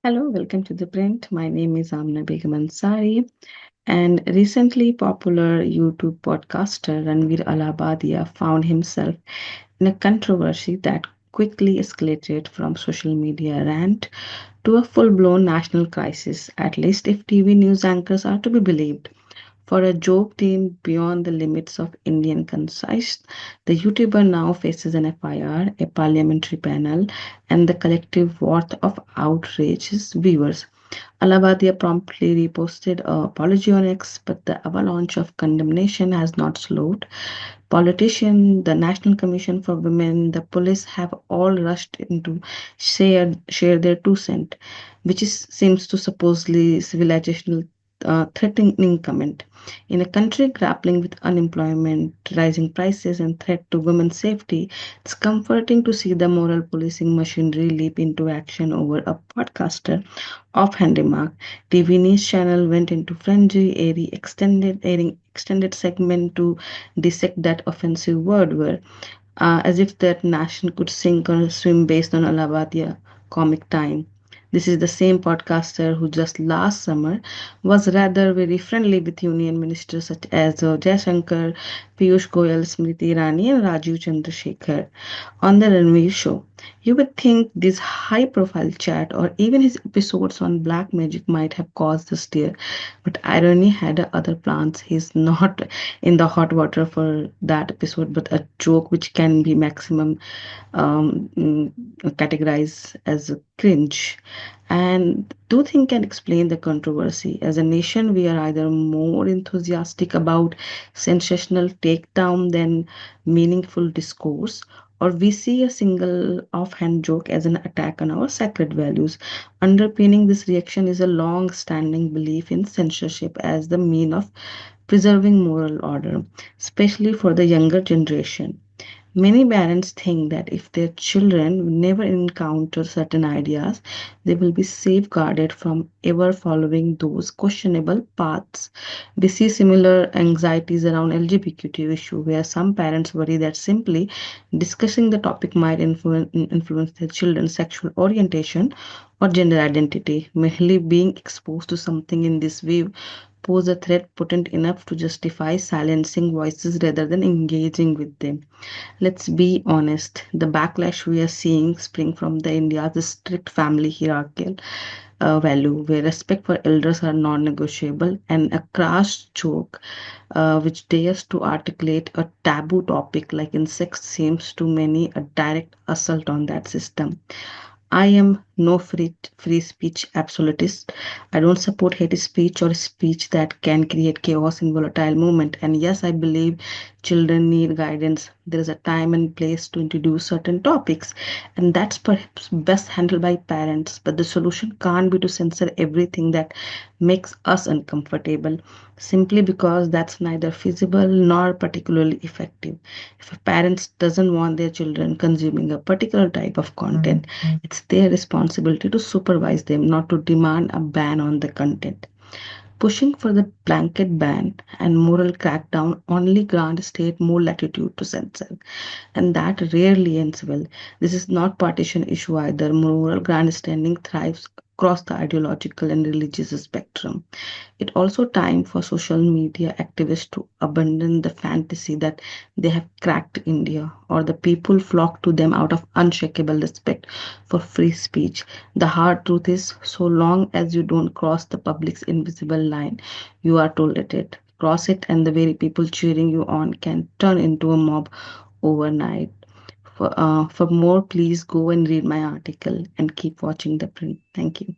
Hello, welcome to ThePrint. My name is Amna Begum Ansari, and recently popular YouTube podcaster Ranveer Allahbadia found himself in a controversy that quickly escalated from social media rant to a full-blown national crisis, at least if TV news anchors are to be believed. For a joke deemed beyond the limits of Indian conscience, the YouTuber now faces an FIR, a parliamentary panel, and the collective wrath of outrageous viewers. Alabadia promptly reposted a apology on X, but the avalanche of condemnation has not slowed. Politicians, the National Commission for Women, the police have all rushed in to share their 2 cents, which seems to supposedly civilizational threatening comment. In a country grappling with unemployment, rising prices, and threat to women's safety, it's comforting to see the moral policing machinery leap into action over a podcaster offhand remark. TV News channel went into frenzy, airing extended segment to dissect that offensive word word, as if that nation could sink or swim based on Allahabadiya comic time. This is the same podcaster who just last summer was rather very friendly with union ministers such as Jaishankar, Piyush Goyal, Smriti Irani, and Rajiv Chandrasekhar on the Ranveer show. You would think this high profile chat or even his episodes on black magic might have caused the stir, but irony had other plans. He's not in the hot water for that episode, but a joke which can be maximum categorized as a cringe. And do think can explain the controversy. As a nation, we are either more enthusiastic about sensational takedown than meaningful discourse, or we see a single offhand joke as an attack on our sacred values. Underpinning this reaction is a long standing belief in censorship as the mean of preserving moral order, especially for the younger generation. Many parents think that if their children never encounter certain ideas, they will be safeguarded from ever following those questionable paths. We see similar anxieties around LGBTQ issue, where some parents worry that simply discussing the topic might influence their children's sexual orientation or gender identity. Merely being exposed to something in this way pose a threat potent enough to justify silencing voices rather than engaging with them. Let's be honest, the backlash we are seeing spring from the India's strict family hierarchical value, where respect for elders are non-negotiable, and a crass joke which dares to articulate a taboo topic like insects seems to many a direct assault on that system. I am no free speech absolutist. I don't support hate speech or speech that can create chaos in volatile moment. And yes, I believe children need guidance. There is a time and place to introduce certain topics, and that's perhaps best handled by parents. But the solution can't be to censor everything that makes us uncomfortable, simply because that's neither feasible nor particularly effective. If a parent doesn't want their children consuming a particular type of content, it's their responsibility to supervise them, not to demand a ban on the content. Pushing for the blanket ban and moral crackdown only grant state more latitude to censor, and that rarely ends well. This is not partition issue either. Moral grandstanding thrives across the ideological and religious spectrum. It also time for social media activists to abandon the fantasy that they have cracked India or the people flock to them out of unshakable respect for free speech. The hard truth is, so long as you don't cross the public's invisible line, you are tolerated. Cross it, and the very people cheering you on can turn into a mob overnight. For more, please go and read my article and keep watching the print. Thank you.